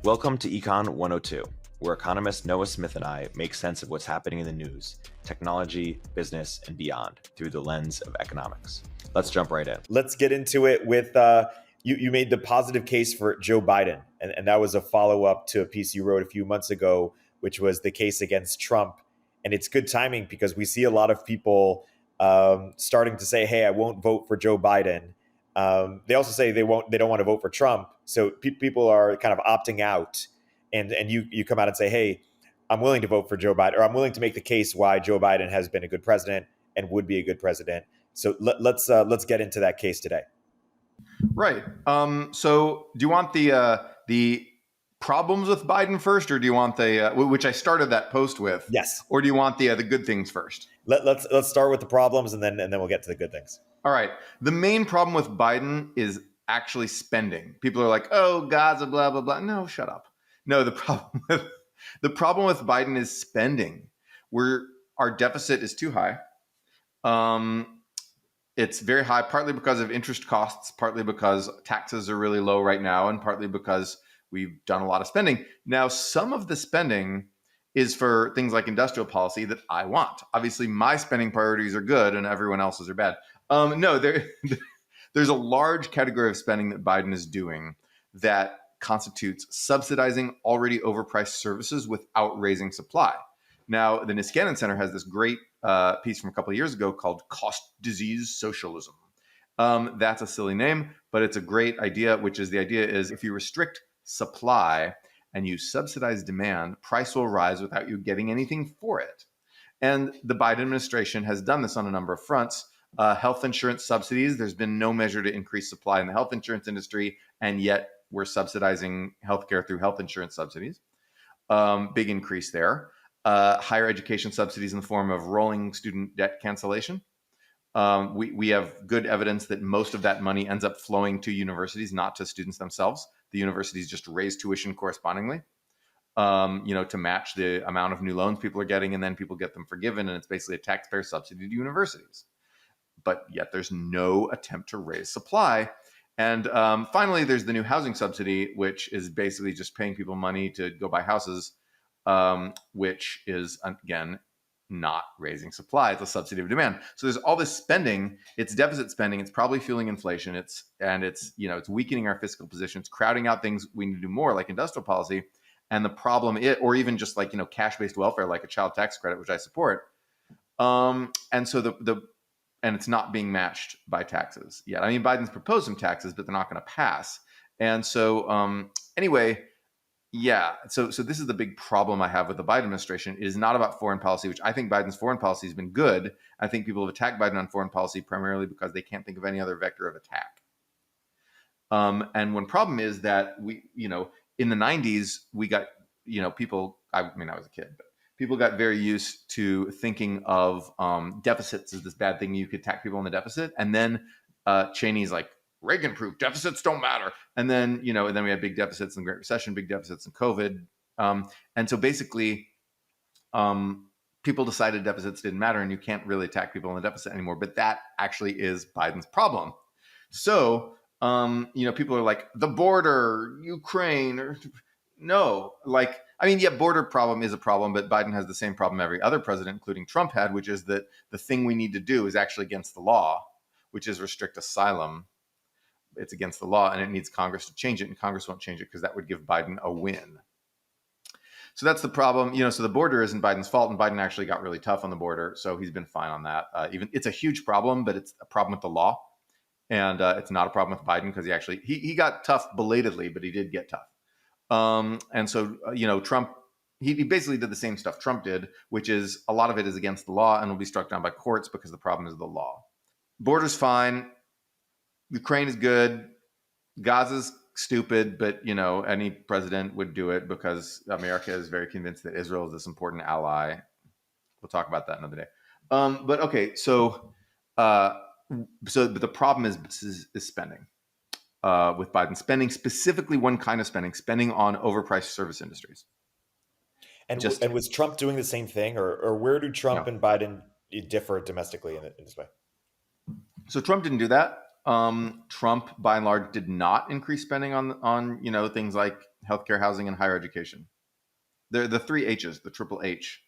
Welcome to Econ 102, where economist Noah Smith and I make sense of what's happening in the news, technology, business, and beyond through the lens of economics. Let's jump right in. Let's get into it with you made the positive case for Joe Biden, and that was a follow-up to a piece you wrote a few months ago, which was the case against Trump. And it's good timing because we see a lot of people starting to say, hey, I won't vote for Joe Biden. They also say they don't want to vote for Trump. So people are kind of opting out, and you come out and say, hey, I'm willing to vote for Joe Biden, or I'm willing to make the case why Joe Biden has been a good president and would be a good president. So let's get into that case today. Right. So do you want the problems with Biden first, or do you want the which I started that post with? Yes. Or do you want the good things first? Let's start with the problems, and then we'll get to the good things. All right. The main problem with Biden is actually spending. People are like, "Oh, Gaza, blah blah blah." No, shut up. No, the problem with Biden is spending. Our deficit is too high. It's very high, partly because of interest costs, partly because taxes are really low right now, and partly because we've done a lot of spending. Now, some of the spending is for things like industrial policy that I want. Obviously, my spending priorities are good and everyone else's are bad. There's a large category of spending that Biden is doing that constitutes subsidizing already overpriced services without raising supply. Now, the Niskanen Center has this great piece from a couple of years ago called Cost Disease Socialism. That's a silly name, but it's a great idea, which is the idea is if you restrict supply and you subsidize demand, price will rise without you getting anything for it. And the Biden administration has done this on a number of fronts. Health insurance subsidies, there's been no measure to increase supply in the health insurance industry, and yet we're subsidizing healthcare through health insurance subsidies. Big increase there. Higher education subsidies in the form of rolling student debt cancellation. We have good evidence that most of that money ends up flowing to universities, not to students themselves. The universities just raise tuition correspondingly, to match the amount of new loans people are getting, and then people get them forgiven, and it's basically a taxpayer subsidy to universities. But yet there's no attempt to raise supply. And finally, there's the new housing subsidy, which is basically just paying people money to go buy houses, which is, again, not raising supply. It's a subsidy of demand. So there's all this spending. It's deficit spending. It's probably fueling inflation. It's weakening our fiscal position. It's crowding out things we need to do more, like industrial policy. And the problem or even just like, cash-based welfare, like a child tax credit, which I support. And so and it's not being matched by taxes yet. I mean, Biden's proposed some taxes, but they're not going to pass. And so anyway, yeah. So this is the big problem I have with the Biden administration. It is not about foreign policy, which I think Biden's foreign policy has been good. I think people have attacked Biden on foreign policy primarily because they can't think of any other vector of attack. And one problem is that we, in the 90s, we got, people, I was a kid, but people got very used to thinking of deficits as this bad thing. You could attack people on the deficit. And then Cheney's like, Reagan proved deficits don't matter. And then, and then we had big deficits in the Great Recession, big deficits in COVID. And so basically, people decided deficits didn't matter and you can't really attack people in the deficit anymore. But that actually is Biden's problem. So, people are like, the border, Ukraine, or no, border problem is a problem, but Biden has the same problem every other president, including Trump had, which is that the thing we need to do is actually against the law, which is restrict asylum. It's against the law and it needs Congress to change it, and Congress won't change it because that would give Biden a win. So that's the problem. So the border isn't Biden's fault, and Biden actually got really tough on the border. So he's been fine on that. Even it's a huge problem, but it's a problem with the law. And it's not a problem with Biden because he got tough belatedly, but he did get tough. And so, Trump, he basically did the same stuff Trump did, which is a lot of it is against the law and will be struck down by courts because the problem is the law. Border's fine. Ukraine is good. Gaza's stupid, but, any president would do it because America is very convinced that Israel is this important ally. We'll talk about that another day. But okay, but the problem is spending. With Biden spending, specifically one kind of spending on overpriced service industries. And was Trump doing the same thing, or where do Trump and Biden differ domestically in this way? So Trump didn't do that. Trump, by and large, did not increase spending on things like healthcare, housing, and higher education. They're the three H's, the triple H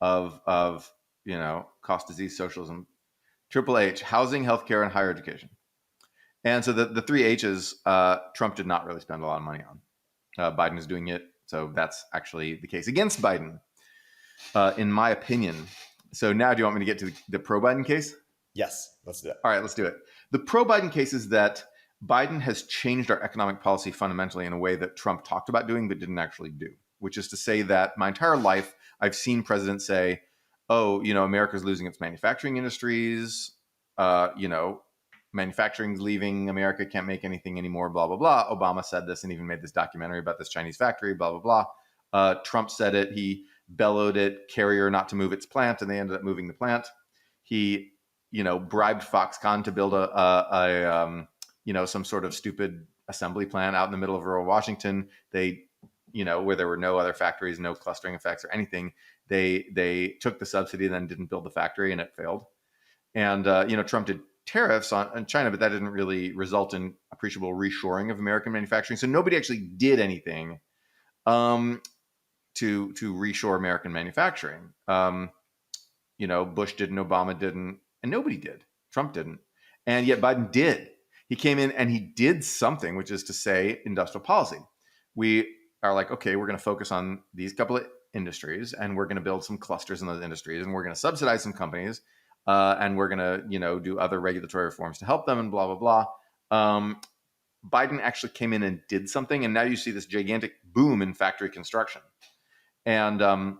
of cost, disease, socialism. Triple H: housing, healthcare, and higher education. And so the three H's, Trump did not really spend a lot of money on. Biden is doing it, so that's actually the case against Biden, in my opinion. So now, do you want me to get to the pro-Biden case? Yes, let's do it. All right, let's do it. The pro-Biden case is that Biden has changed our economic policy fundamentally in a way that Trump talked about doing but didn't actually do, which is to say that my entire life, I've seen presidents say, oh, America's losing its manufacturing industries, manufacturing's leaving, America can't make anything anymore, blah, blah, blah. Obama said this and even made this documentary about this Chinese factory, blah, blah, blah. Trump said it. He bellowed at Carrier not to move its plant, and they ended up moving the plant. He, bribed Foxconn to build some sort of stupid assembly plant out in the middle of rural Washington. They, where there were no other factories, no clustering effects or anything. They took the subsidy and then didn't build the factory, and it failed. And, Trump did tariffs on China, but that didn't really result in appreciable reshoring of American manufacturing. So nobody actually did anything to reshore American manufacturing. Bush didn't, Obama didn't, and nobody did. Trump didn't. And yet Biden did. He came in and he did something, which is to say industrial policy. We are like, okay, we're going to focus on these couple of industries, and we're going to build some clusters in those industries, and we're going to subsidize some companies, and we're going to, do other regulatory reforms to help them, and blah, blah, blah. Biden actually came in and did something, and now you see this gigantic boom in factory construction. And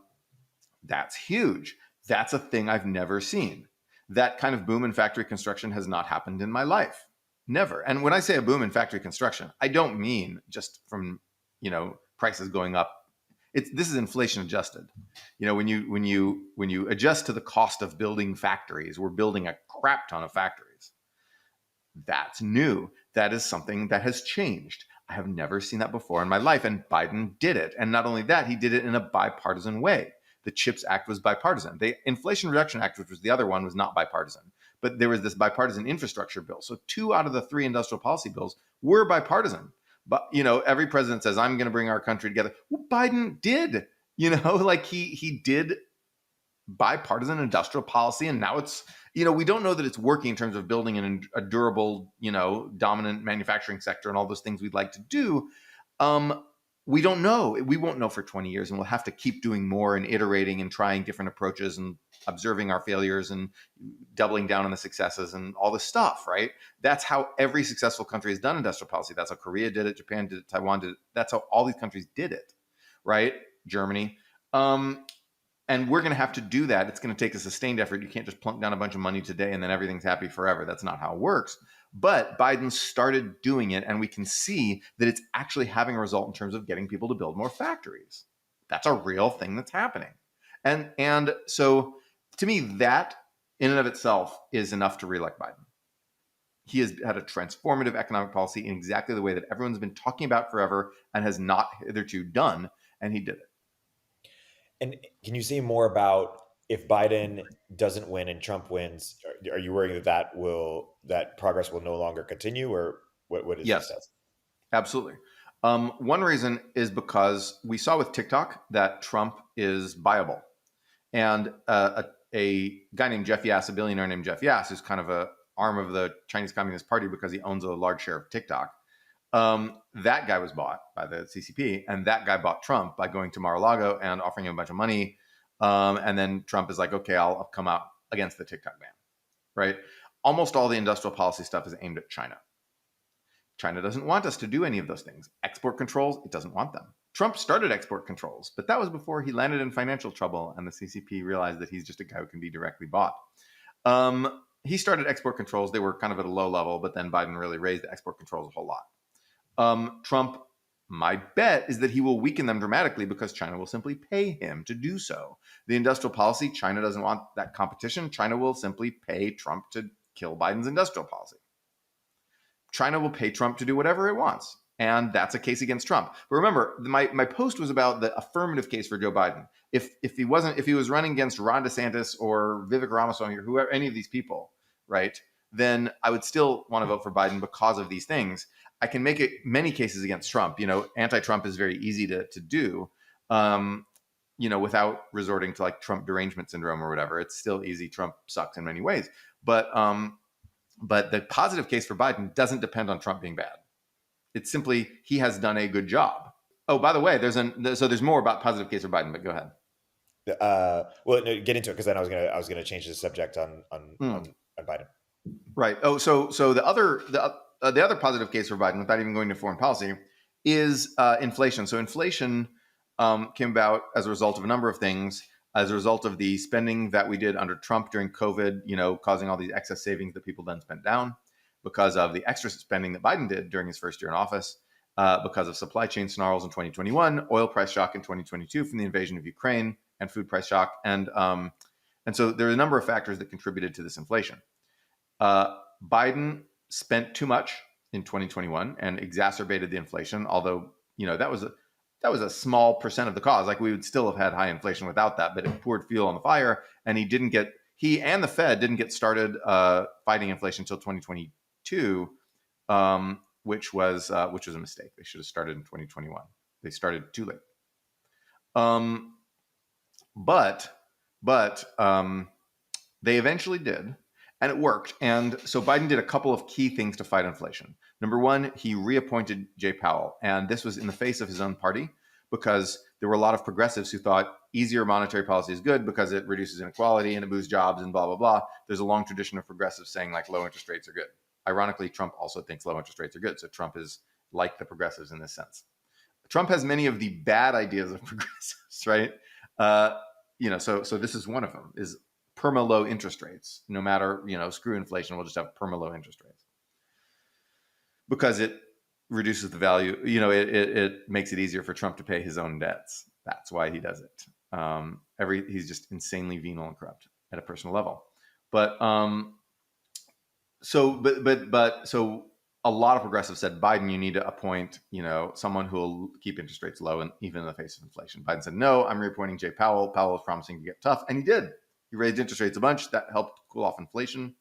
that's huge. That's a thing I've never seen. That kind of boom in factory construction has not happened in my life. Never. And when I say a boom in factory construction, I don't mean just from, prices going up. This is inflation adjusted. When you adjust to the cost of building factories, we're building a crap ton of factories. That's new. That is something that has changed. I have never seen that before in my life, and Biden did it. And not only that, he did it in a bipartisan way. The CHIPS Act was bipartisan. The Inflation Reduction Act, which was the other one, was not bipartisan. But there was this bipartisan infrastructure bill. So 2 out of the 3 industrial policy bills were bipartisan. But, every president says, I'm going to bring our country together. Well, Biden did, he did bipartisan industrial policy. And now it's, we don't know that it's working in terms of building a durable, dominant manufacturing sector and all those things we'd like to do. We don't know. We won't know for 20 years, and we'll have to keep doing more and iterating and trying different approaches and observing our failures and doubling down on the successes and all this stuff, right? That's how every successful country has done industrial policy. That's how Korea did it, Japan did it, Taiwan did it. That's how all these countries did it, right? Germany. And we're going to have to do that. It's going to take a sustained effort. You can't just plunk down a bunch of money today and then everything's happy forever. That's not how it works. But Biden started doing it, and we can see that it's actually having a result in terms of getting people to build more factories. That's a real thing that's happening. And so to me, that in and of itself is enough to reelect Biden. He has had a transformative economic policy in exactly the way that everyone's been talking about forever and has not hitherto done, and he did it. And can you say more about if Biden doesn't win and Trump wins? Are you worrying that progress will no longer continue, or what is yes, this? Absolutely. One reason is because we saw with TikTok that Trump is buyable, and a guy named Jeff Yass, a billionaire named Jeff Yass, who's kind of a arm of the Chinese Communist Party because he owns a large share of TikTok. That guy was bought by the CCP, and that guy bought Trump by going to Mar-a-Lago and offering him a bunch of money. And then Trump is like, okay, I'll come out against the TikTok ban, right? Almost all the industrial policy stuff is aimed at China. China doesn't want us to do any of those things. Export controls, it doesn't want them. Trump started export controls, but that was before he landed in financial trouble and the CCP realized that he's just a guy who can be directly bought. He started export controls. They were kind of at a low level, but then Biden really raised the export controls a whole lot. Trump, my bet is that he will weaken them dramatically because China will simply pay him to do so. The industrial policy, China doesn't want that competition. China will simply pay Trump to kill Biden's industrial policy. China will pay Trump to do whatever it wants. And that's a case against Trump. But remember, my post was about the affirmative case for Joe Biden. If he was running against Ron DeSantis or Vivek Ramaswamy or whoever, any of these people, right, then I would still want to vote for Biden because of these things. I can make many cases against Trump. Anti-Trump is very easy to do, without resorting to like Trump derangement syndrome or whatever. It's still easy. Trump sucks in many ways. But the positive case for Biden doesn't depend on Trump being bad. It's simply he has done a good job. Oh, by the way, there's more about positive case for Biden, but go ahead. Well, no, get into it, because then I was gonna change the subject on Biden. Right. Oh, so the other positive case for Biden, without even going to foreign policy, is inflation. So inflation came about as a result of a number of things. As a result of the spending that we did under Trump during COVID, causing all these excess savings that people then spent down, because of the extra spending that Biden did during his first year in office, because of supply chain snarls in 2021, oil price shock in 2022 from the invasion of Ukraine, and food price shock. And so there are a number of factors that contributed to this inflation. Biden spent too much in 2021 and exacerbated the inflation, although, that was a small percent of the cause. Like, we would still have had high inflation without that, but it poured fuel on the fire. And he and the Fed didn't get started fighting inflation until 2022, which was a mistake. They should have started in 2021. They started too late. But they eventually did, and it worked. And so Biden did a couple of key things to fight inflation. Number one, he reappointed Jay Powell. And this was in the face of his own party, because there were a lot of progressives who thought easier monetary policy is good because it reduces inequality and it boosts jobs and blah, blah, blah. There's a long tradition of progressives saying like low interest rates are good. Ironically, Trump also thinks low interest rates are good. So Trump is like the progressives in this sense. Trump has many of the bad ideas of progressives, right? So this is one of them, is perma low interest rates. No matter, screw inflation, we'll just have perma low interest rates, because it reduces the value. It makes it easier for Trump to pay his own debts. That's why he does it. He's just insanely venal and corrupt at a personal level. But so a lot of progressives said, Biden, you need to appoint, someone who will keep interest rates low, and even in the face of inflation. Biden said, no, I'm reappointing Jay Powell. Powell was promising to get tough, and he did. He raised interest rates a bunch. That helped cool off inflation.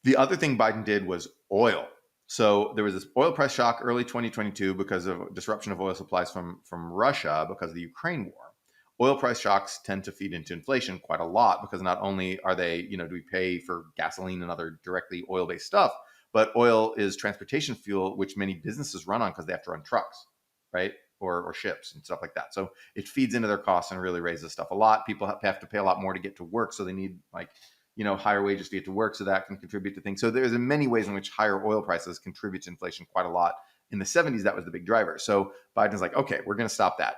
The other thing Biden did was oil. So there was this oil price shock early 2022 because of disruption of oil supplies from Russia because of the Ukraine war. Oil price shocks tend to feed into inflation quite a lot, because not only are they, do we pay for gasoline and other directly oil-based stuff, but oil is transportation fuel, which many businesses run on because they have to run trucks, right? Or ships and stuff like that. So it feeds into their costs and really raises stuff a lot. People have to pay a lot more to get to work. So they need higher wages to get to work. So that can contribute to things. So there's in many ways in which higher oil prices contribute to inflation quite a lot. In the 70s, that was the big driver. So Biden's like, okay, we're going to stop that.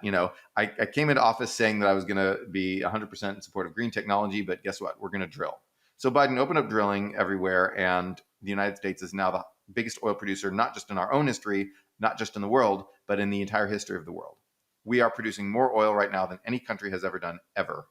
I came into office saying that I was going to be 100% in support of green technology, but guess what? We're going to drill. So Biden opened up drilling everywhere, and the United States is now the biggest oil producer, not just in our own history, not just in the world, but in the entire history of the world. We are producing more oil right now than any country has ever done, ever,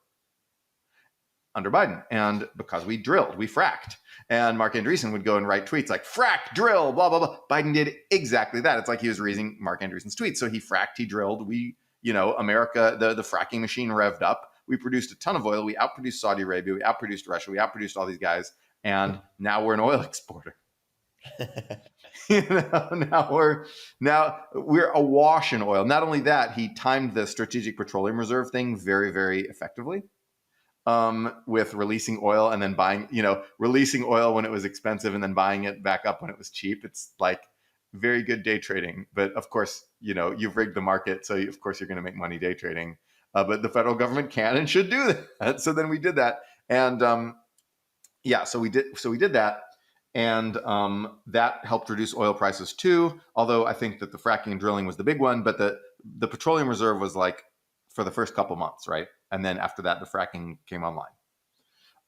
under Biden. And because we drilled, we fracked. And Mark Andreessen would go and write tweets like, frack, drill, blah, blah, blah. Biden did exactly that. It's like he was reading Mark Andreessen's tweets. So he fracked, he drilled. America, the fracking machine revved up. We produced a ton of oil. We outproduced Saudi Arabia. We outproduced Russia. We outproduced all these guys. And now we're an oil exporter. Now we're awash in oil. Not only that, he timed the Strategic Petroleum Reserve thing very, very effectively, with releasing oil and then buying, releasing oil when it was expensive and then buying it back up when it was cheap. It's like very good day trading. But of course, you've rigged the market. So of course you're going to make money day trading. But the federal government can and should do that. So then we did that. And so we did that. And that helped reduce oil prices too. Although I think that the fracking and drilling was the big one, but the petroleum reserve was like for the first couple months, right? And then after that, the fracking came online.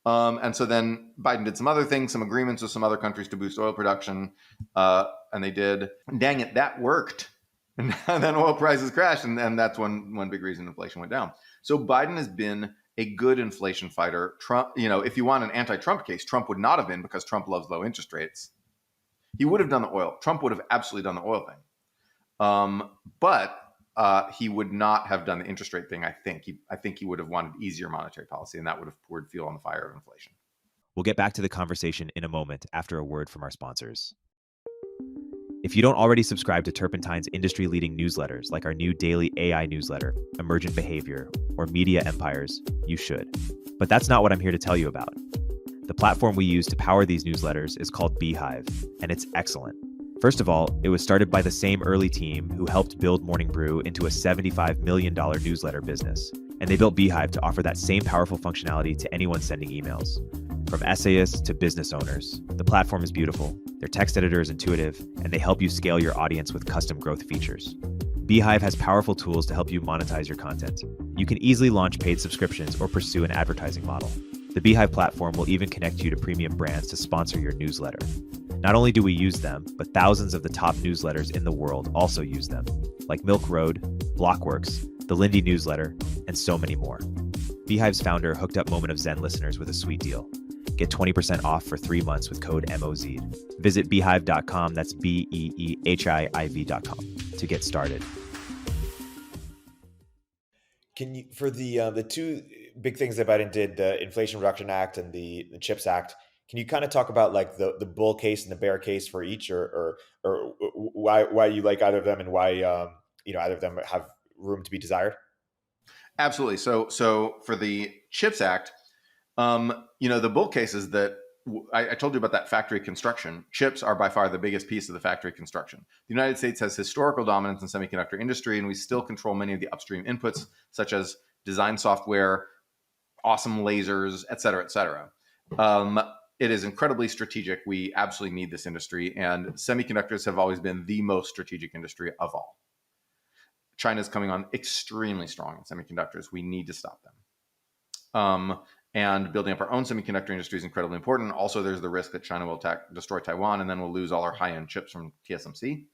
And so then Biden did some other things, some agreements with some other countries to boost oil production. And they did. Dang it, that worked. And then oil prices crashed. And that's one big reason inflation went down. So Biden has been a good inflation fighter. Trump, if you want an anti-Trump case, Trump would not have been, because Trump loves low interest rates. He would have done the oil. Trump would have absolutely done the oil thing. But he would not have done the interest rate thing, I think. I think he would have wanted easier monetary policy, and that would have poured fuel on the fire of inflation. We'll get back to the conversation in a moment after a word from our sponsors. If you don't already subscribe to Turpentine's industry-leading newsletters, like our new daily AI newsletter, Emergent Behavior, or Media Empires, you should. But that's not what I'm here to tell you about. The platform we use to power these newsletters is called Beehiiv, and it's excellent. First of all, it was started by the same early team who helped build Morning Brew into a $75 million newsletter business. And they built Beehiiv to offer that same powerful functionality to anyone sending emails. From essayists to business owners, the platform is beautiful, their text editor is intuitive, and they help you scale your audience with custom growth features. Beehiiv has powerful tools to help you monetize your content. You can easily launch paid subscriptions or pursue an advertising model. The Beehiiv platform will even connect you to premium brands to sponsor your newsletter. Not only do we use them, but thousands of the top newsletters in the world also use them, like Milk Road, Blockworks, the Lindy newsletter, and so many more. Beehiiv's founder hooked up Moment of Zen listeners with a sweet deal. Get 20% off for 3 months with code MOZ. Visit beehiiv.com, that's BEEHIIV.com, to get started. Can you, for the two big things that Biden did, the Inflation Reduction Act and the CHIPS Act, can you kind of talk about like the bull case and the bear case for each, or why you like either of them, and why either of them have room to be desired? Absolutely. So for the CHIPS Act, the bull case is that I told you about that factory construction. Chips are by far the biggest piece of the factory construction. The United States has historical dominance in semiconductor industry, and we still control many of the upstream inputs, such as design software, awesome lasers, et cetera, et cetera. It is incredibly strategic. We absolutely need this industry, and semiconductors have always been the most strategic industry of all. China's coming on extremely strong in semiconductors. We need to stop them. And building up our own semiconductor industry is incredibly important. Also, there's the risk that China will destroy Taiwan, and then we'll lose all our high-end chips from TSMC.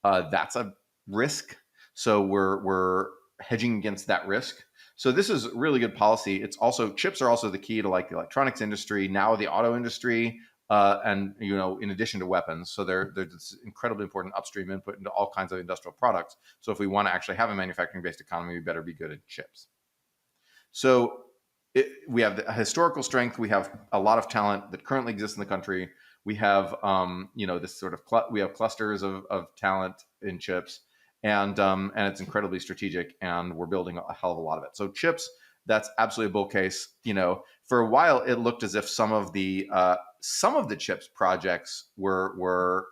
That's a risk. So we're hedging against that risk. So this is really good policy. It's also, chips are also the key to like the electronics industry, now the auto industry, and in addition to weapons. So they're this incredibly important upstream input into all kinds of industrial products. So if we want to actually have a manufacturing-based economy, we better be good at chips. So we have the historical strength. We have a lot of talent that currently exists in the country. We have, this sort of we have clusters of talent in chips, and it's incredibly strategic. And we're building a hell of a lot of it. So chips, that's absolutely a bull case. For a while, it looked as if some of the chips projects were.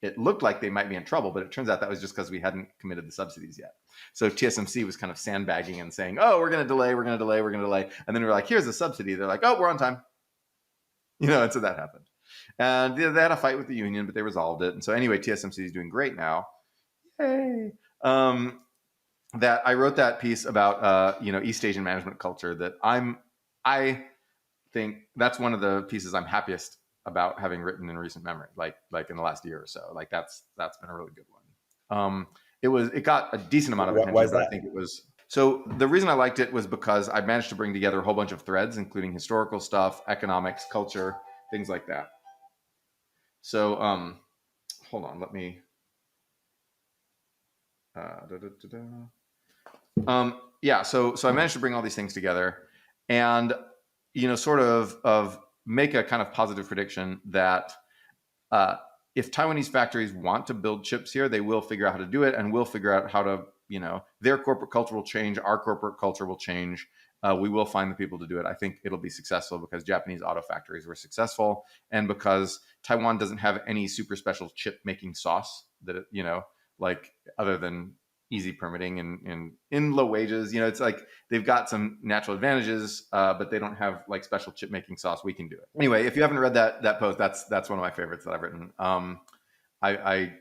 It looked like they might be in trouble, but it turns out that was just because we hadn't committed the subsidies yet. So TSMC was kind of sandbagging and saying, "Oh, we're going to delay, and then we were like, "Here's a subsidy." They're like, "Oh, we're on time," and so that happened. And they had a fight with the union, but they resolved it. And so anyway, TSMC is doing great now. Yay! That I wrote that piece about East Asian management culture. That I think that's one of the pieces I'm happiest about having written in recent memory, like in the last year or so. Like that's been a really good one. It got a decent amount of attention. Why is that? I think it was. So the reason I liked it was because I managed to bring together a whole bunch of threads, including historical stuff, economics, culture, things like that. So hold on, let me. So I managed to bring all these things together, and sort of make a kind of positive prediction that if Taiwanese factories want to build chips here, they will figure out how to do it, and we'll figure out how to, their corporate culture will change, our corporate culture will change. We will find the people to do it. I think it'll be successful because Japanese auto factories were successful, and because Taiwan doesn't have any super special chip making sauce that like other than easy permitting and in low wages. It's like they've got some natural advantages, but they don't have like special chip making sauce. We can do it. Anyway, if you haven't read that post, that's one of my favorites that I've written. I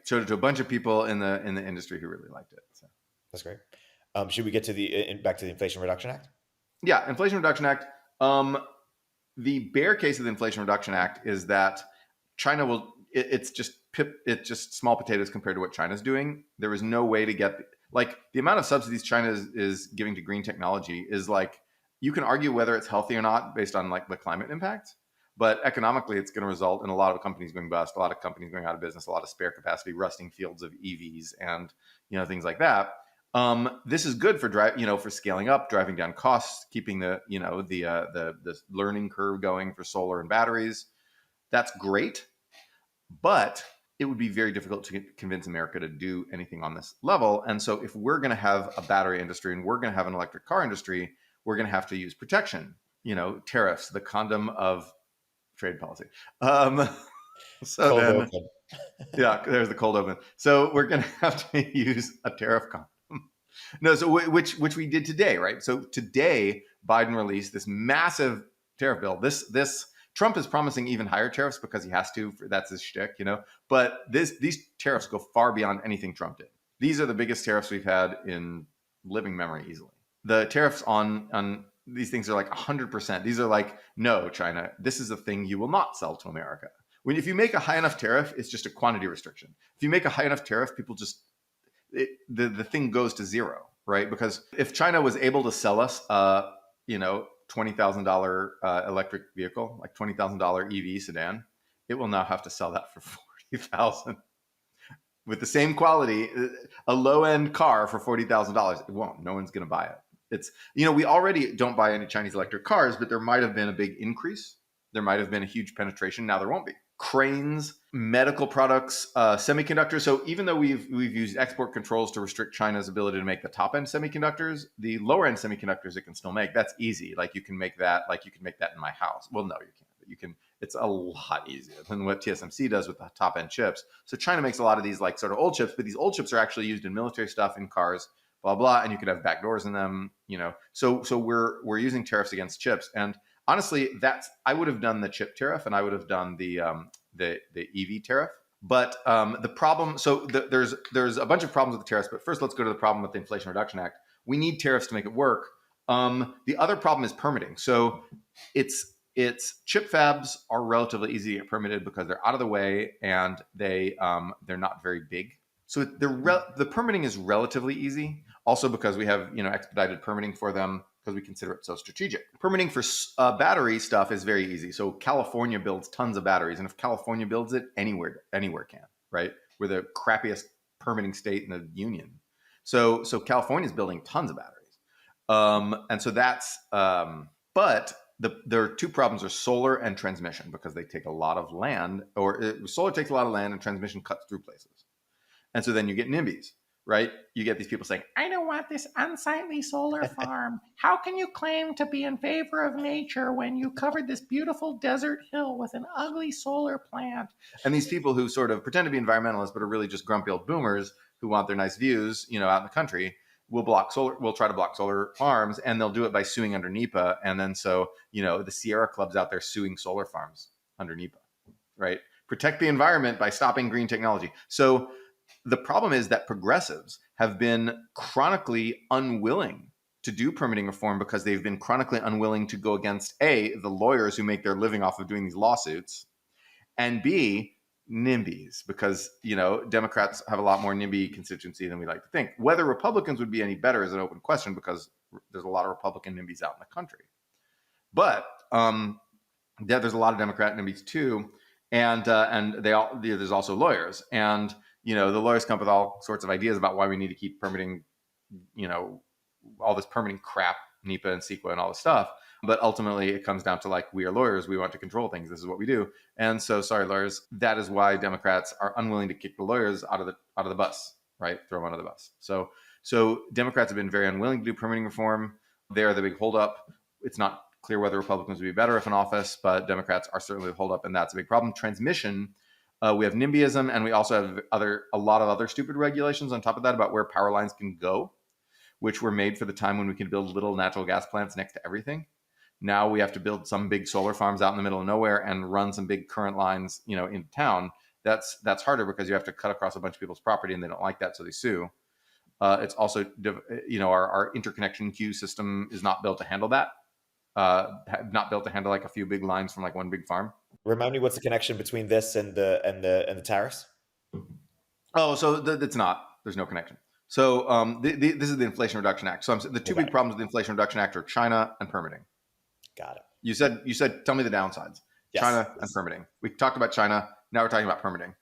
showed it to a bunch of people in the industry who really liked it. So that's great. Should we get to back to the Inflation Reduction Act? Yeah, Inflation Reduction Act. The bear case of the Inflation Reduction Act is that China will. It's just small potatoes compared to what China's doing. There is no way to get the amount of subsidies China is giving to green technology is like, you can argue whether it's healthy or not based on like the climate impact, but economically it's going to result in a lot of companies going bust, a lot of companies going out of business, a lot of spare capacity, rusting fields of EVs, and things like that. This is good for for scaling up, driving down costs, keeping the learning curve going for solar and batteries. That's great, but it would be very difficult to convince America to do anything on this level. And so if we're going to have a battery industry and we're going to have an electric car industry, we're going to have to use protection, tariffs, the condom of trade policy. So Cold then, open. yeah, there's the cold open. So we're going to have to use a tariff condom. No, so which we did today, right? So today, Biden released this massive tariff bill. This Trump is promising even higher tariffs because he has to. That's his shtick, But these tariffs go far beyond anything Trump did. These are the biggest tariffs we've had in living memory, easily. The tariffs on these things are like 100%. These are like, no, China, this is a thing you will not sell to America. If you make a high enough tariff, it's just a quantity restriction. If you make a high enough tariff, people just the thing goes to zero, right? Because if China was able to sell us, $20,000 electric vehicle, like $20,000 EV sedan, it will now have to sell that for $40,000 with the same quality. A low end car for $40,000, it won't. No one's going to buy it. It's we already don't buy any Chinese electric cars, but there might have been a big increase. There might have been a huge penetration. Now there won't be. Cranes, medical products, semiconductors. So even though we've used export controls to restrict China's ability to make the top end semiconductors, the lower end semiconductors it can still make. That's easy. Like you can make that in my house. Well, no, you can't. But you can. It's a lot easier than what TSMC does with the top end chips. So China makes a lot of these like sort of old chips, but these old chips are actually used in military stuff, in cars, blah blah, and you could have back doors in them. So we're using tariffs against chips. And honestly, I would have done the chip tariff and I would have done the EV tariff. But the problem, there's a bunch of problems with the tariffs. But first, let's go to the problem with the Inflation Reduction Act. We need tariffs to make it work. The other problem is permitting. So it's chip fabs are relatively easy to get permitted because they're out of the way and they're not very big. So the permitting is relatively easy. Also because we have expedited permitting for them, because we consider it so strategic. Permitting for battery stuff is very easy. So California builds tons of batteries, and if California builds it, anywhere can, right? We're the crappiest permitting state in the union. So California is building tons of batteries, and so that's. But there are two problems: are solar and transmission, because they take a lot of land, solar takes a lot of land, and transmission cuts through places, and so then you get NIMBYs. Right? You get these people saying, I don't want this unsightly solar farm. How can you claim to be in favor of nature when you covered this beautiful desert hill with an ugly solar plant? And these people who sort of pretend to be environmentalists, but are really just grumpy old boomers who want their nice views, out in the country, will try to block solar farms, and they'll do it by suing under NEPA. And then the Sierra Club's out there suing solar farms under NEPA, right? Protect the environment by stopping green technology. So the problem is that progressives have been chronically unwilling to do permitting reform because they've been chronically unwilling to go against A, the lawyers who make their living off of doing these lawsuits, and B, NIMBYs, because Democrats have a lot more NIMBY constituency than we like to think. Whether Republicans would be any better is an open question, because there's a lot of Republican NIMBYs out in the country. But there's a lot of Democrat NIMBYs too, and there's also lawyers, and the lawyers come up with all sorts of ideas about why we need to keep permitting, all this permitting crap, NEPA and CEQA and all this stuff. But ultimately, it comes down to like, we are lawyers. We want to control things. This is what we do. And so, sorry, lawyers. That is why Democrats are unwilling to kick the lawyers out of the bus, right? Throw them under the bus. So Democrats have been very unwilling to do permitting reform. They are the big holdup. It's not clear whether Republicans would be better if in office, but Democrats are certainly the holdup, and that's a big problem. Transmission. We have NIMBYism, and we also have a lot of other stupid regulations on top of that about where power lines can go, which were made for the time when we could build little natural gas plants next to everything. Now we have to build some big solar farms out in the middle of nowhere and run some big current lines, into town. That's harder because you have to cut across a bunch of people's property, and they don't like that, so they sue. It's also, our interconnection queue system is not built to handle that. Not built to handle like a few big lines from like one big farm. Remind me, what's the connection between this and the tariffs? Oh, so it's not. There's no connection. So this is the Inflation Reduction Act. So the two big problems with the Inflation Reduction Act are China and permitting. Got it. You said tell me the downsides. Yes. China and permitting. We talked about China. Now we're talking about permitting.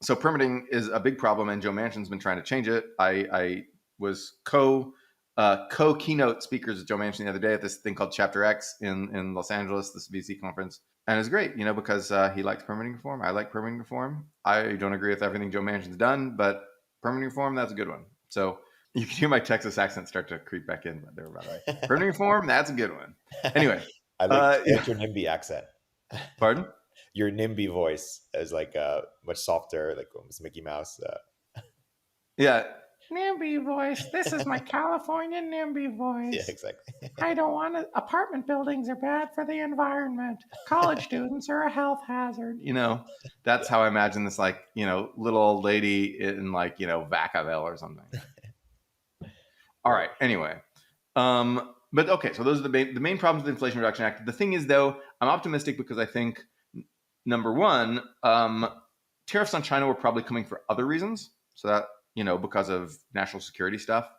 So permitting is a big problem, and Joe Manchin's been trying to change it. I was co-keynote speakers with Joe Manchin the other day at this thing called Chapter X in Los Angeles, this VC conference. And it's great, because he likes permitting reform. I like permitting reform. I don't agree with everything Joe Manchin's done, but permitting reform, that's a good one. So you can hear my Texas accent start to creep back in there, by the way. Permitting reform, that's a good one. Anyway. I like your NIMBY accent. Pardon? Your NIMBY voice is like much softer, like almost Mickey Mouse. Yeah. NIMBY voice. This is my California NIMBY voice. Yeah, exactly. I don't want to. Apartment buildings are bad for the environment. College students are a health hazard. That's how I imagine this, little old lady in Vacaville or something. All right. Anyway. But okay, so those are the main problems with the Inflation Reduction Act. The thing is, though, I'm optimistic because I think, number one, tariffs on China were probably coming for other reasons. So that, because of national security stuff.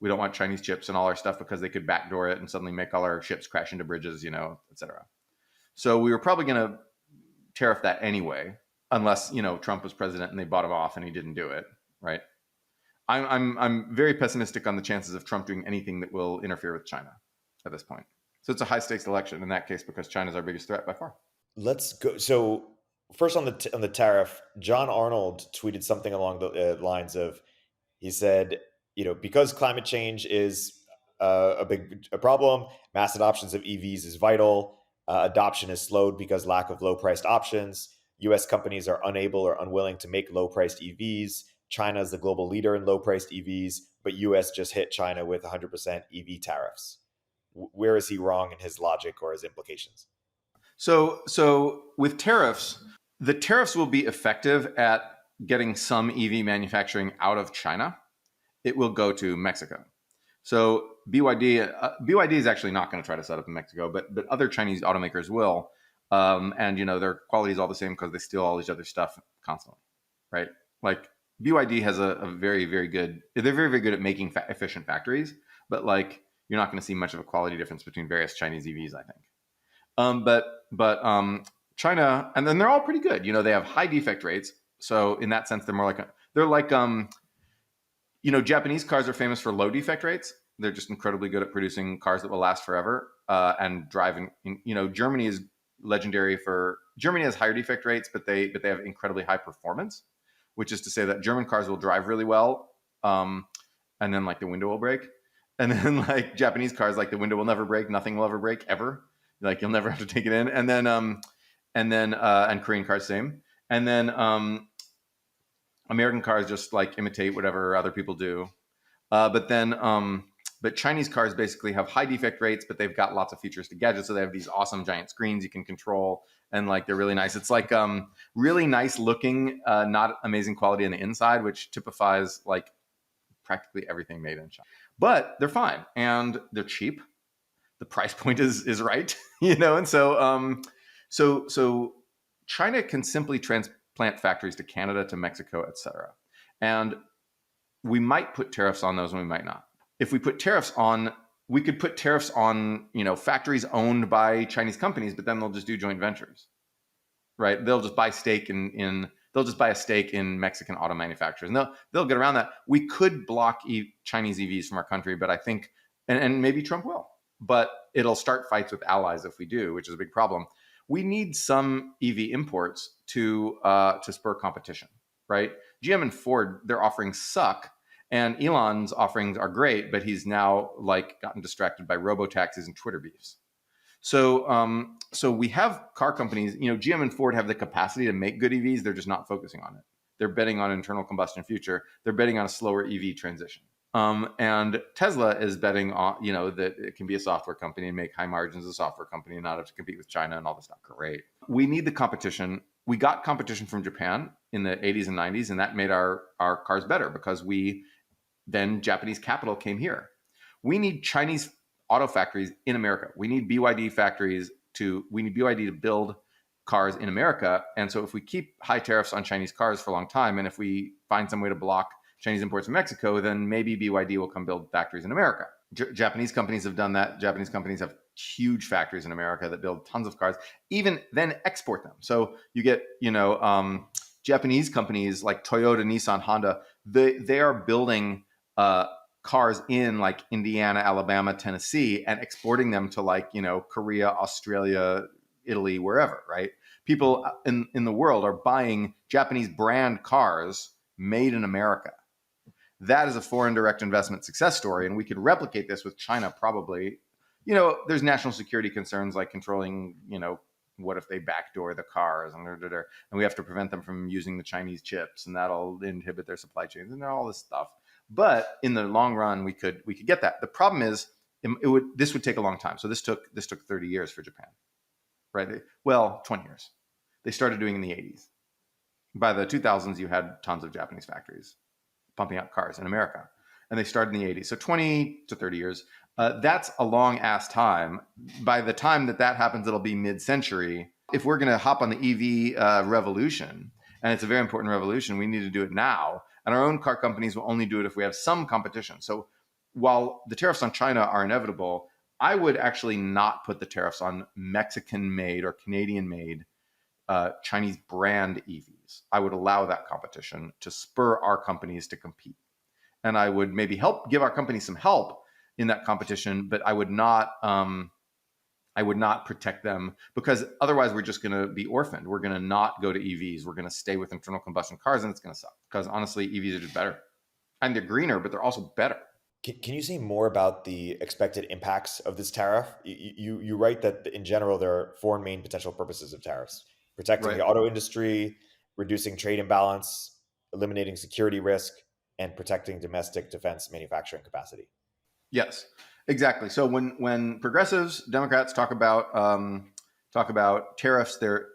We don't want Chinese chips and all our stuff because they could backdoor it and suddenly make all our ships crash into bridges, et cetera. So we were probably going to tariff that anyway, unless, Trump was president and they bought him off and he didn't do it, right? I'm very pessimistic on the chances of Trump doing anything that will interfere with China at this point. So it's a high stakes election in that case because China is our biggest threat by far. Let's go. So first on the tariff, John Arnold tweeted something along the lines of, he said, because climate change is a problem, mass adoptions of EVs is vital. Adoption is slowed because lack of low-priced options. U.S. companies are unable or unwilling to make low-priced EVs. China is the global leader in low-priced EVs, but U.S. just hit China with 100% EV tariffs. Where is he wrong in his logic or his implications? So with tariffs, the tariffs will be effective at getting some EV manufacturing out of China. It will go to Mexico. So BYD is actually not going to try to set up in Mexico, but other Chinese automakers will. And their quality is all the same because they steal all these other stuff constantly, right? Like BYD has a very, very good, they're very, very good at making efficient factories, but you're not going to see much of a quality difference between various Chinese EVs, I think. But China, and then they're all pretty good. They have high defect rates. So in that sense, Japanese cars are famous for low defect rates. They're just incredibly good at producing cars that will last forever and driving. Germany is legendary Germany has higher defect rates, but they have incredibly high performance, which is to say that German cars will drive really well, and then the window will break, and then Japanese cars, the window will never break, nothing will ever break ever. You'll never have to take it in, and Korean cars same, and then American cars just imitate whatever other people do, but Chinese cars basically have high defect rates, but they've got lots of features to gadgets. So they have these awesome giant screens you can control, and they're really nice. It's really nice looking, not amazing quality on the inside, which typifies practically everything made in China. But they're fine and they're cheap. The price point is right, and so China can simply transplant factories to Canada, to Mexico, et cetera. And we might put tariffs on those and we might not. If we put tariffs on, we could put tariffs on, factories owned by Chinese companies, but then they'll just do joint ventures, right? They'll just buy a stake in Mexican auto manufacturers, and they'll get around that. We could block Chinese EVs from our country, but I think, and maybe Trump will, but it'll start fights with allies if we do, which is a big problem. We need some EV imports to spur competition, right? GM and Ford, their offerings suck. And Elon's offerings are great, but he's now gotten distracted by robo-taxis and Twitter beefs. So we have car companies, GM and Ford have the capacity to make good EVs. They're just not focusing on it. They're betting on internal combustion future. They're betting on a slower EV transition. And Tesla is betting on, that it can be a software company and make high margins as a software company and not have to compete with China and all this stuff. Great. We need the competition. We got competition from Japan in the 80s and 90s, and that made our cars better because then Japanese capital came here. We need Chinese auto factories in America. We need BYD to build cars in America. And so if we keep high tariffs on Chinese cars for a long time, and if we find some way to block Chinese imports from Mexico, then maybe BYD will come build factories in America. Japanese companies have done that. Japanese companies have huge factories in America that build tons of cars, even then export them. So you get, Japanese companies like Toyota, Nissan, Honda, they are building cars in like Indiana, Alabama, Tennessee, and exporting them to like, Korea, Australia, Italy, wherever, right? People in the world are buying Japanese brand cars made in America. That is a foreign direct investment success story. And we could replicate this with China probably. There's national security concerns like controlling, what if they backdoor the cars and we have to prevent them from using the Chinese chips, and that'll inhibit their supply chains and all this stuff. But in the long run, we could get that. The problem is this would take a long time. So this took 30 years for Japan, right? 20 years. They started doing it in the 80s. By the 2000s, you had tons of Japanese factories pumping out cars in America, and they started in the 80s. So 20 to 30 years. That's a long ass time. By the time that happens, it'll be mid-century. If we're going to hop on the EV revolution, and it's a very important revolution, we need to do it now. And our own car companies will only do it if we have some competition. So while the tariffs on China are inevitable, I would actually not put the tariffs on Mexican-made or Canadian-made Chinese brand EVs. I would allow that competition to spur our companies to compete. And I would maybe give our companies some help in that competition, but I would not protect them, because otherwise we're just going to be orphaned. We're going to not go to EVs. We're going to stay with internal combustion cars, and it's going to suck, because honestly, EVs are just better. And they're greener, but they're also better. Can you say more about the expected impacts of this tariff? You write that in general, there are four main potential purposes of tariffs: protecting the auto industry, reducing trade imbalance, eliminating security risk, and protecting domestic defense manufacturing capacity. Yes, exactly. So when progressives, Democrats talk about tariffs, they're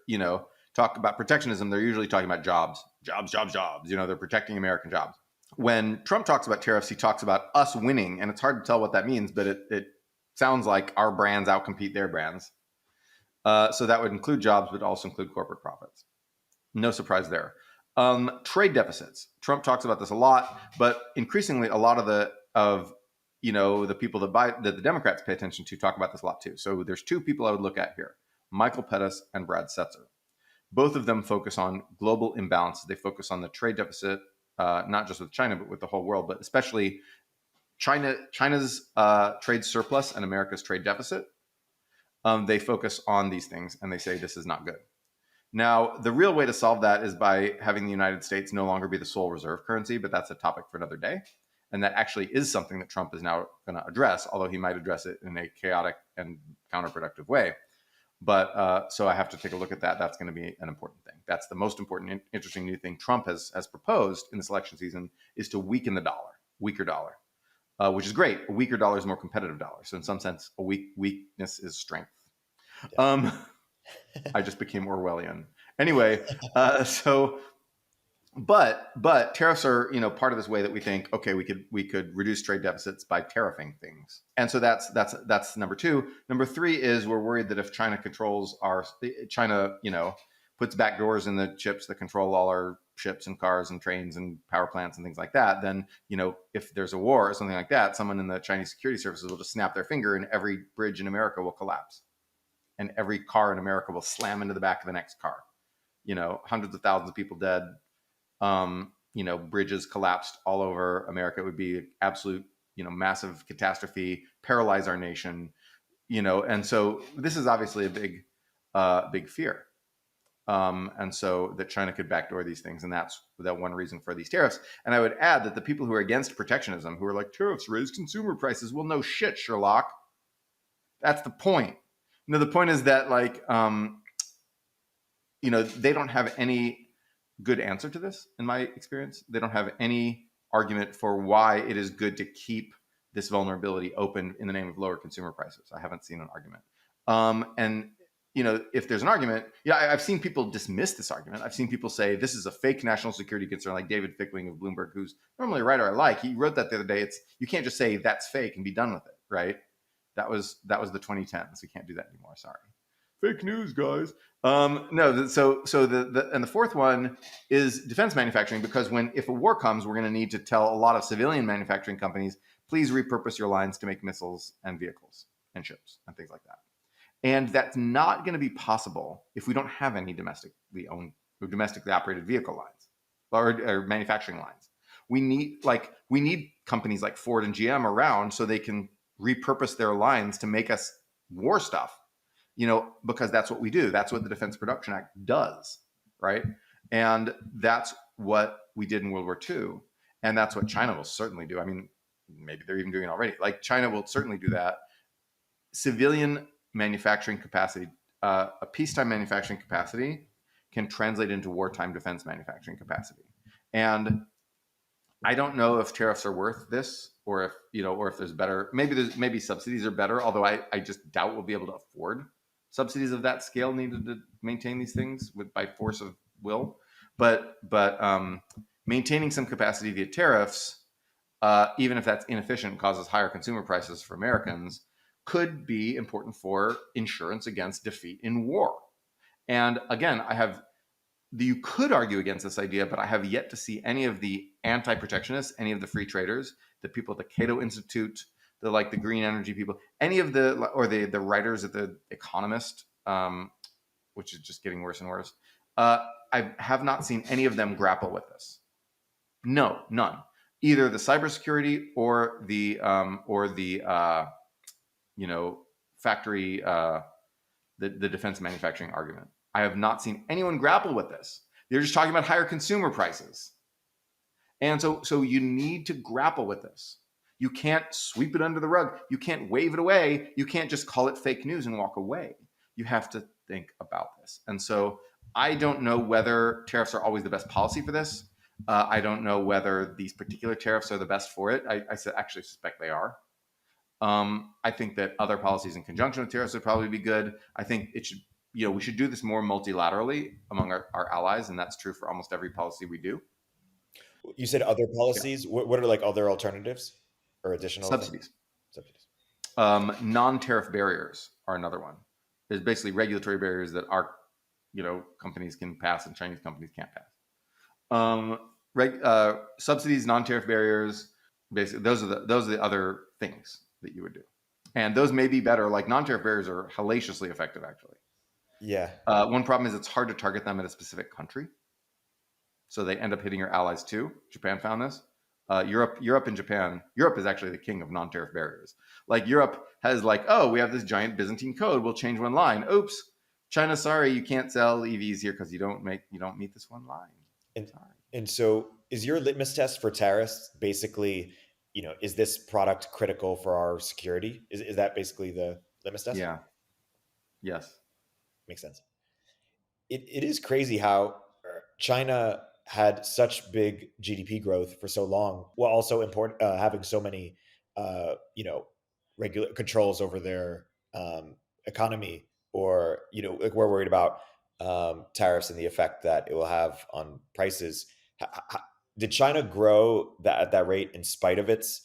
talk about protectionism. They're usually talking about jobs. They're protecting American jobs. When Trump talks about tariffs, he talks about us winning, and it's hard to tell what that means, but it sounds like our brands outcompete their brands. So that would include jobs, but also include corporate profits. No surprise there. Trade deficits. Trump talks about this a lot, but increasingly, a lot of the people that the Democrats pay attention to talk about this a lot too. So there's two people I would look at here: Michael Pettis and Brad Setzer. Both of them focus on global imbalances. They focus on the trade deficit, not just with China, but with the whole world, but especially China's trade surplus and America's trade deficit. They focus on these things, and they say this is not good. Now, the real way to solve that is by having the United States no longer be the sole reserve currency, but that's a topic for another day. And that actually is something that Trump is now going to address, although he might address it in a chaotic and counterproductive way. But so I have to take a look at that. That's going to be an important thing. That's the most important, interesting new thing Trump has proposed in this election season, is to weaken the dollar, weaker dollar, which is great. A weaker dollar is a more competitive dollar. So in some sense, a weakness is strength. Yeah. I just became Orwellian. Anyway, But tariffs are, part of this way that we think, okay, we could reduce trade deficits by tariffing things. And so that's number two. Number three is we're worried that if China puts back doors in the chips that control all our ships and cars and trains and power plants and things like that, then, if there's a war or something like that, someone in the Chinese security services will just snap their finger and every bridge in America will collapse. And every car in America will slam into the back of the next car. Hundreds of thousands of people dead. Bridges collapsed all over America. It would be an absolute, massive catastrophe, paralyze our nation, and so this is obviously a big fear. And so that China could backdoor these things. And that's one reason for these tariffs. And I would add that the people who are against protectionism, who are like, tariffs raise consumer prices. Well, no shit, Sherlock. That's the point. The point is that they don't have any good answer to this, in my experience. They don't have any argument for why it is good to keep this vulnerability open in the name of lower consumer prices. I haven't seen an argument. If there's an argument, I've seen people dismiss this argument. I've seen people say this is a fake national security concern, like David Fickling of Bloomberg, who's normally a writer I like. He wrote that the other day. You can't just say that's fake and be done with it, right? That was the 2010s. We can't do that anymore. Sorry. Fake news, guys. The fourth one is defense manufacturing, because if a war comes, we're going to need to tell a lot of civilian manufacturing companies, please repurpose your lines to make missiles and vehicles and ships and things like that. And that's not going to be possible if we don't have any domestically owned domestically operated vehicle lines or manufacturing lines. We need companies like Ford and GM around so they can repurpose their lines to make us war stuff, because that's what we do. That's what the Defense Production Act does, right? And that's what we did in World War II. And that's what China will certainly do. I mean, maybe they're even doing it already. Like China will certainly do that. Civilian manufacturing capacity, a peacetime manufacturing capacity can translate into wartime defense manufacturing capacity. And I don't know if tariffs are worth this, or if there's better. Maybe subsidies are better. Although I just doubt we'll be able to afford subsidies of that scale needed to maintain these things by force of will. But maintaining some capacity via tariffs, even if that's inefficient, causes higher consumer prices for Americans, could be important for insurance against defeat in war. And again, you could argue against this idea, but I have yet to see any of the anti-protectionists, any of the free traders, the people at the Cato Institute, the green energy people, any of the writers at the Economist, which is just getting worse and worse. I have not seen any of them grapple with this. No, none. Either the cybersecurity or the factory, the defense manufacturing argument. I have not seen anyone grapple with this. They're just talking about higher consumer prices. And so you need to grapple with this. You can't sweep it under the rug. You can't wave it away. You can't just call it fake news and walk away. You have to think about this. And so I don't know whether tariffs are always the best policy for this. I don't know whether these particular tariffs are the best for it. I actually suspect they are. I think that other policies in conjunction with tariffs would probably be good. I think we should do this more multilaterally among our allies, and that's true for almost every policy we do. You said other policies. Yeah. What are other alternatives or additional subsidies? Subsidies. Non-tariff barriers are another one. There's basically regulatory barriers that our companies can pass and Chinese companies can't pass. Subsidies, non-tariff barriers. Basically, those are the other things that you would do, and those may be better. Like non-tariff barriers are hellaciously effective, actually. Yeah. One problem is it's hard to target them at a specific country, so they end up hitting your allies too. Japan found this. Europe and Japan. Europe is actually the king of non-tariff barriers. Like Europe has we have this giant Byzantine code. We'll change one line. Oops, China, sorry, you can't sell EVs here because you don't meet this one line. And so, is your litmus test for tariffs basically, is this product critical for our security? Is that basically the litmus test? Yeah. Yes. Makes sense. It is crazy how China had such big GDP growth for so long, while also having so many, regular controls over their economy, or we're worried about tariffs and the effect that it will have on prices. Did China grow at that rate in spite of its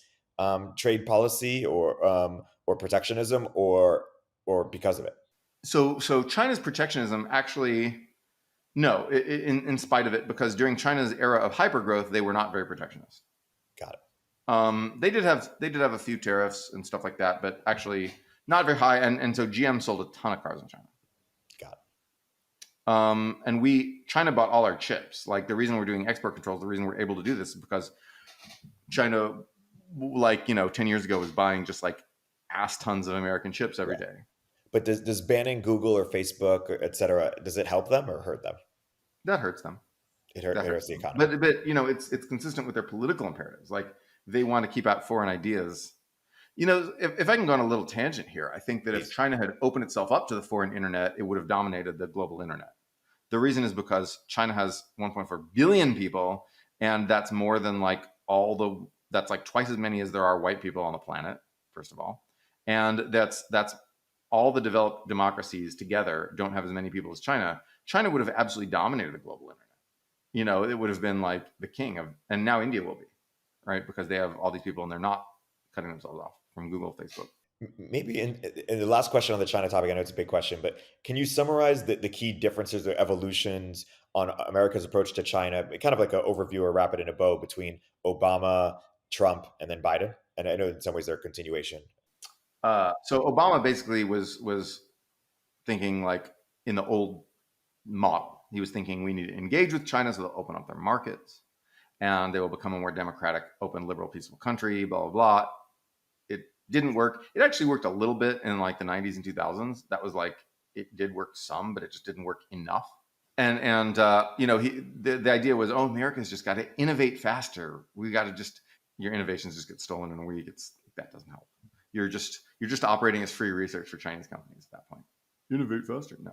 trade policy or protectionism, or because of it? So China's protectionism actually, no, in spite of it, because during China's era of hypergrowth, they were not very protectionist. Got it. They did have a few tariffs and stuff like that, but actually not very high. And so GM sold a ton of cars in China. Got it. And China bought all our chips. Like the reason we're doing export controls, the reason we're able to do this is because China, 10 years ago was buying just ass tons of American chips every day. But does banning Google or Facebook, et cetera, does it help them or hurt them? That hurts them. It hurts the economy. But it's consistent with their political imperatives. Like they want to keep out foreign ideas. If I can go on a little tangent here, I think that if China had opened itself up to the foreign internet, it would have dominated the global internet. The reason is because China has 1.4 billion people, and that's more than that's twice as many as there are white people on the planet, first of all. And that's all the developed democracies together don't have as many people as China. China would have absolutely dominated the global internet. It would have been the king of, and now India will be, right? Because they have all these people and they're not cutting themselves off from Google, Facebook. Maybe in the last question on the China topic, I know it's a big question, but can you summarize the key differences or evolutions on America's approach to China, kind of like an overview or wrap it in a bow between Obama, Trump, and then Biden? And I know in some ways they're a continuation. So Obama basically was thinking in the old model, He was thinking we need to engage with China so they'll open up their markets and they will become a more democratic, open, liberal, peaceful country, blah, blah, blah. It didn't work. It actually worked a little bit in like the 90s and 2000s. That was like, it did work some, but it just didn't work enough. And the idea was, oh, America's just got to innovate faster. We got to just, your innovations just get stolen in a week. That doesn't help. You're just operating as free research for Chinese companies at that point. Innovate faster. No.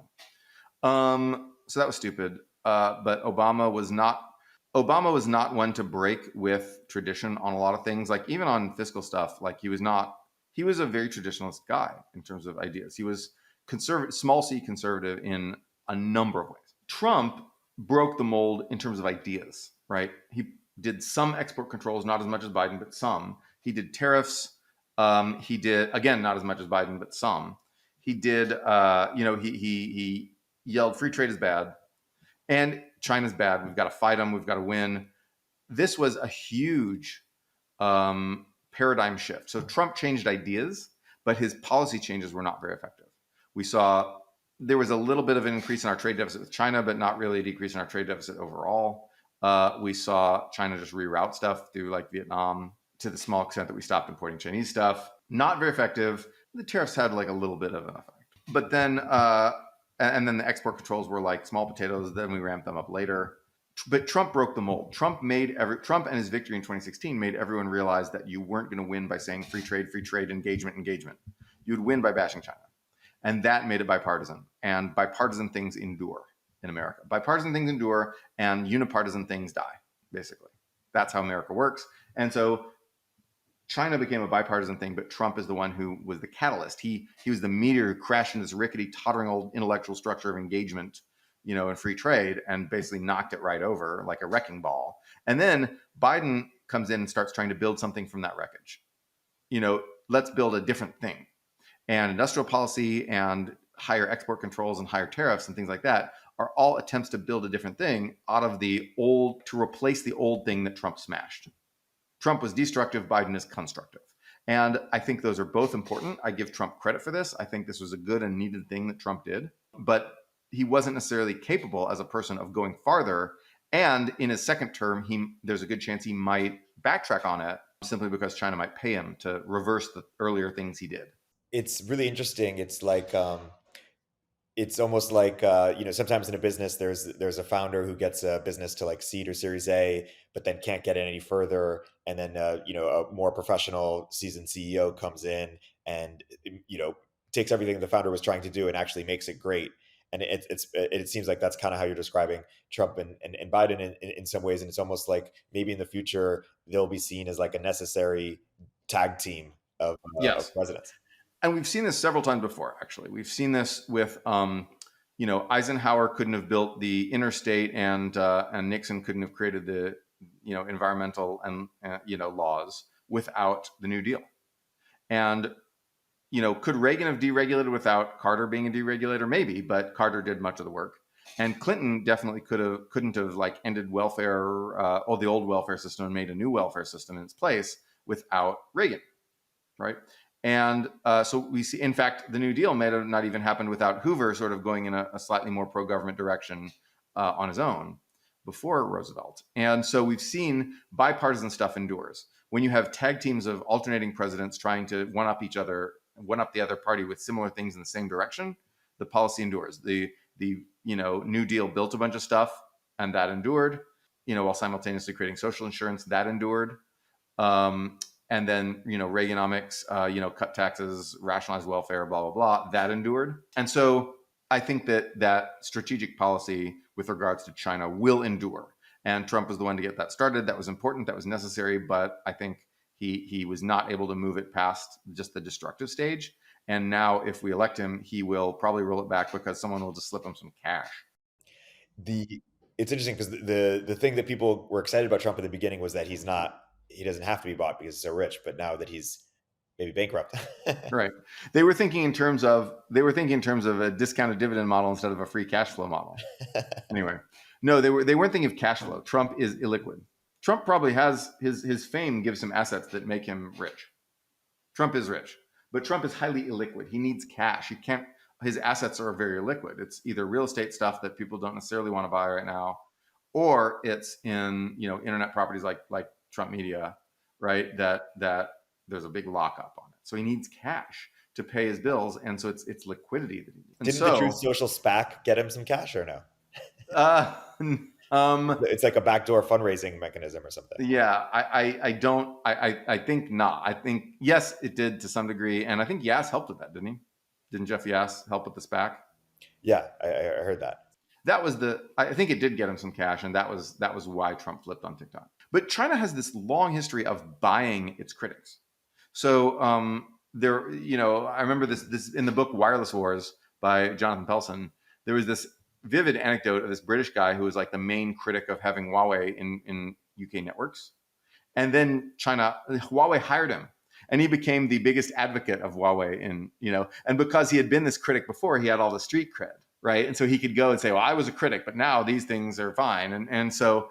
So that was stupid. But Obama was not one to break with tradition on a lot of things. Like even on fiscal stuff, like he was a very traditionalist guy in terms of ideas. He was conservative, small c conservative in a number of ways. Trump broke the mold in terms of ideas, right? He did some export controls, not as much as Biden, but some. He did tariffs. He did, again, not as much as Biden, but some. He did, he yelled free trade is bad and China's bad. We've got to fight them. We've got to win. This was a huge paradigm shift. So Trump changed ideas, but his policy changes were not very effective. We saw there was a little bit of an increase in our trade deficit with China, but not really a decrease in our trade deficit overall. We saw China just reroute stuff through like Vietnam to the small extent that we stopped importing Chinese stuff. Not very effective. The tariffs had like a little bit of an effect. But then, and then the export controls were like small potatoes. Then we ramped them up later. But Trump broke the mold. Trump and his victory in 2016 made everyone realize that you weren't going to win by saying free trade, engagement. You'd win by bashing China. And that made it bipartisan. And bipartisan things endure in America. Bipartisan things endure and unipartisan things die, basically. That's how America works. And so China became a bipartisan thing, but Trump is the one who was the catalyst. He was the meteor who crashed in this rickety, tottering old intellectual structure of engagement, and free trade, and basically knocked it right over like a wrecking ball. And then Biden comes in and starts trying to build something from that wreckage. Let's build a different thing. And industrial policy and higher export controls and higher tariffs and things like that are all attempts to build a different thing out of the old, to replace the old thing that Trump smashed. Trump was destructive, Biden is constructive. And I think those are both important. I give Trump credit for this. I think this was a good and needed thing that Trump did, but he wasn't necessarily capable as a person of going farther. And in his second term, there's a good chance he might backtrack on it simply because China might pay him to reverse the earlier things he did. It's really interesting. It's like, it's almost like, sometimes in a business, there's a founder who gets a business to like seed or series A, but then can't get it any further. And then, a more professional seasoned CEO comes in and, takes everything the founder was trying to do and actually makes it great. And it seems like that's kind of how you're describing Trump and Biden in some ways. And it's almost like maybe in the future, they'll be seen as like a necessary tag team of presidents. And we've seen this several times before, actually. We've seen this with, Eisenhower couldn't have built the interstate and Nixon couldn't have created the, environmental and, laws without the New Deal. And, could Reagan have deregulated without Carter being a deregulator? Maybe, but Carter did much of the work. And Clinton definitely couldn't have like ended welfare, the old welfare system and made a new welfare system in its place without Reagan, right? And so we see, in fact, the New Deal may have not even happened without Hoover sort of going in a slightly more pro-government direction on his own before Roosevelt. And so we've seen bipartisan stuff endures. When you have tag teams of alternating presidents trying to one-up each other, one-up the other party with similar things in the same direction, the policy endures. The New Deal built a bunch of stuff and that endured, while simultaneously creating social insurance, that endured. And then, Reaganomics, cut taxes, rationalize welfare, blah, blah, blah, that endured. And so I think that strategic policy with regards to China will endure. And Trump was the one to get that started. That was important. That was necessary. But I think he was not able to move it past just the destructive stage. And now if we elect him, he will probably roll it back because someone will just slip him some cash. It's interesting because the thing that people were excited about Trump in the beginning was that he doesn't have to be bought because he's so rich, but now that he's maybe bankrupt. Right. They were thinking in terms of a discounted dividend model instead of a free cash flow model. Anyway, no, they weren't thinking of cash flow. Trump is illiquid. Trump probably has his fame gives him assets that make him rich. Trump is rich, but Trump is highly illiquid. He needs cash. his assets are very liquid. It's either real estate stuff that people don't necessarily want to buy right now, or it's in, you know, internet properties like Trump Media, right? That there's a big lockup on it. So he needs cash to pay his bills, and so it's liquidity that he needs. Didn't the Truth Social SPAC get him some cash or no? It's like a backdoor fundraising mechanism or something. Yeah, I think not. I think yes, it did to some degree, and I think Yass helped with that, didn't he? Didn't Jeff Yass help with the SPAC? Yeah, I heard that. That was I think it did get him some cash, and that was why Trump flipped on TikTok. But China has this long history of buying its critics. So there, you know, I remember this in the book Wireless Wars by Jonathan Pelson. There was this vivid anecdote of this British guy who was like the main critic of having Huawei in UK networks. And then Huawei hired him, and he became the biggest advocate of Huawei and because he had been this critic before, he had all the street cred, right? And so he could go and say, well, I was a critic, but now these things are fine. And so,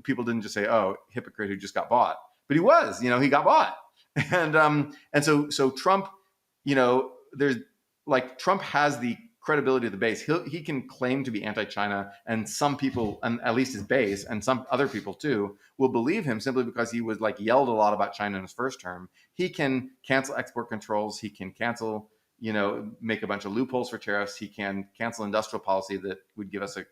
people didn't just say, oh, hypocrite who just got bought, but he was, he got bought. And so Trump, there's like Trump has the credibility of the base. He can claim to be anti-China, and some people, and at least his base, and some other people too, will believe him simply because he was yelled a lot about China in his first term. He can cancel export controls. He can cancel, make a bunch of loopholes for tariffs. He can cancel industrial policy that would give us a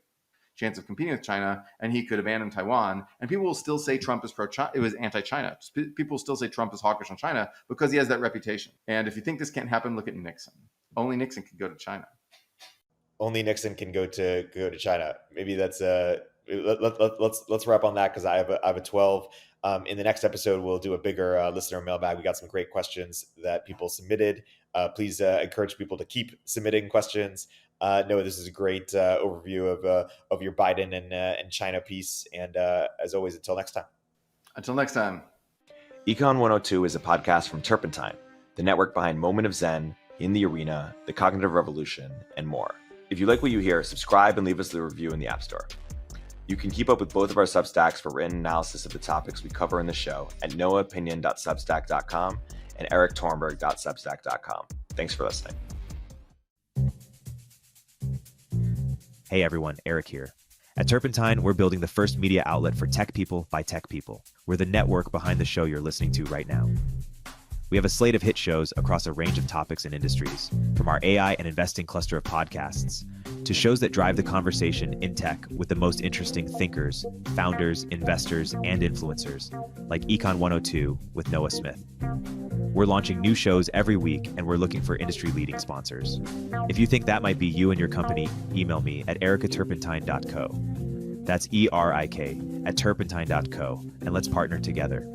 chance of competing with China, and he could abandon Taiwan. And people will still say Trump is pro-China. It was anti-China. People will still say Trump is hawkish on China because he has that reputation. And if you think this can't happen, look at Nixon. Only Nixon could go to China. Only Nixon can go to China. Maybe that's let's wrap on that because I have a 12. In the next episode, we'll do a bigger listener mailbag. We got some great questions that people submitted. Please encourage people to keep submitting questions. Noah, this is a great overview of your Biden and China piece. And as always, until next time. Until next time. Econ 102 is a podcast from Turpentine, the network behind Moment of Zen, In the Arena, The Cognitive Revolution, and more. If you like what you hear, subscribe and leave us a review in the App Store. You can keep up with both of our Substacks for written analysis of the topics we cover in the show at noahopinion.substack.com and eriktorenberg.substack.com. Thanks for listening. Hey everyone, Eric here. At Turpentine, we're building the first media outlet for tech people by tech people. We're the network behind the show you're listening to right now. We have a slate of hit shows across a range of topics and industries, from our AI and investing cluster of podcasts to shows that drive the conversation in tech with the most interesting thinkers, founders, investors, and influencers, like Econ 102 with Noah Smith. We're launching new shows every week, and we're looking for industry-leading sponsors. If you think that might be you and your company, email me at eric@turpentine.co. That's ERIK@turpentine.co, and let's partner together.